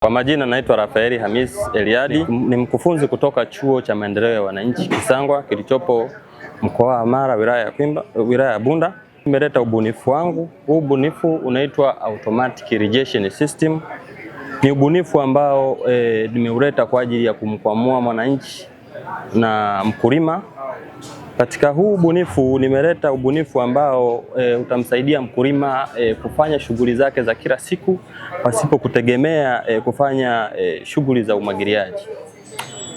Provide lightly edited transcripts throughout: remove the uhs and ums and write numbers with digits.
Kwa majina naitwa Rafaeli Hamis Eliadi, ni mkufunzi kutoka Chuo cha Maendeleo ya Wananchi Kisangwa kilichopo mkoa wa Mara, wilaya ya Bunda. Nimeleta ubunifu wangu. Huu ubunifu unaitwa Automatic Irrigation System. Ni ubunifu ambao nimeuleta kwa ajili ya kumkwamua mwananchi na mkulima. Katika huu ubunifu nimeleta ubunifu ambao utamsaidia mkulima kufanya shughuli zake za kila siku pasipo kutegemea kufanya shughuli za umwagiliaji.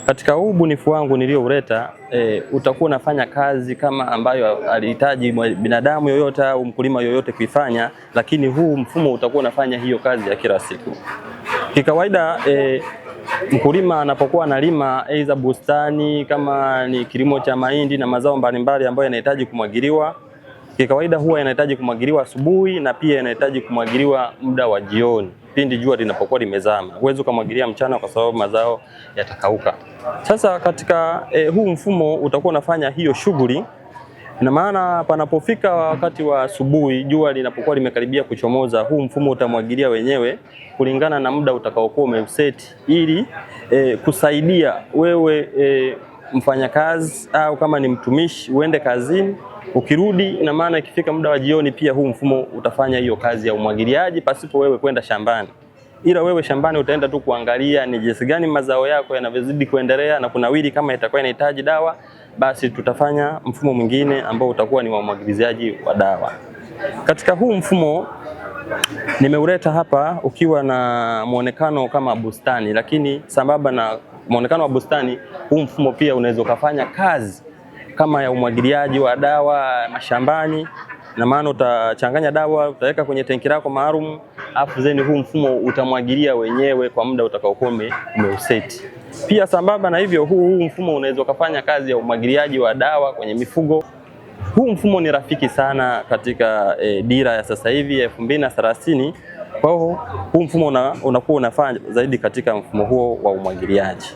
Katika huu ubunifu wangu niliouleta, utakuwa unafanya kazi kama ambayo alihitaji binadamu yoyote au mkulima yoyote kuifanya, lakini huu mfumo utakuwa unafanya hiyo kazi ya kila siku. Kikawaida mkulima anapokuwa analima aidha bustani, kama ni kilimo cha mahindi na mazao mbalimbali ambayo yanahitaji kumwagiliwa, kikawaida huwa yanahitaji kumwagiliwa asubuhi na pia yanahitaji kumwagiliwa muda wa jioni pindi jua linapokuwa limezama. Huwezi kumwagilia mchana kwa sababu mazao yatakauka. Sasa katika huu mfumo utakuwa unafanya hiyo shughuli, na maana panapofika wakati wa asubuhi jua linapokuwa limekaribia kuchomoza, huu mfumo utamwagilia wenyewe kulingana na muda utakaokuwa umeuseti, ili kusaidia wewe mfanyakazi au kama ni mtumishi uende kazini, ukirudi na maana ikifika muda wa jioni pia huu mfumo utafanya hiyo kazi ya umwagiliaji pasipo wewe kwenda shambani. Ila wewe shambani utaenda tu kuangalia ni jinsi gani mazao yako yanavyozidi kuendelea na kunawiri. Kama itakuwa inahitaji dawa, basi tutafanya mfumo mwingine ambao utakuwa ni wa umwagiliaji wa dawa. Katika huu mfumo nimeuleta hapa ukiwa na muonekano kama bustani, lakini sambamba na muonekano wa bustani, huu mfumo pia unaweza kufanya kazi kama ya umwagiliaji wa dawa mashambani. Na maana utachanganya dawa, utaweka kwenye tenki lako maalum, afu zeni huu mfumo utamwagilia wenyewe kwa muda utakaokuwa umeuseti. Pia sambamba na hivyo, huu mfumo unaweza kufanya kazi ya umwagiliaji wa dawa kwenye mifugo. Huu mfumo ni rafiki sana katika dira ya sasa hivi ya 2030. Kwa hiyo huu mfumo unakuwa unafanya zaidi katika mfumo huo wa umwagiliaji.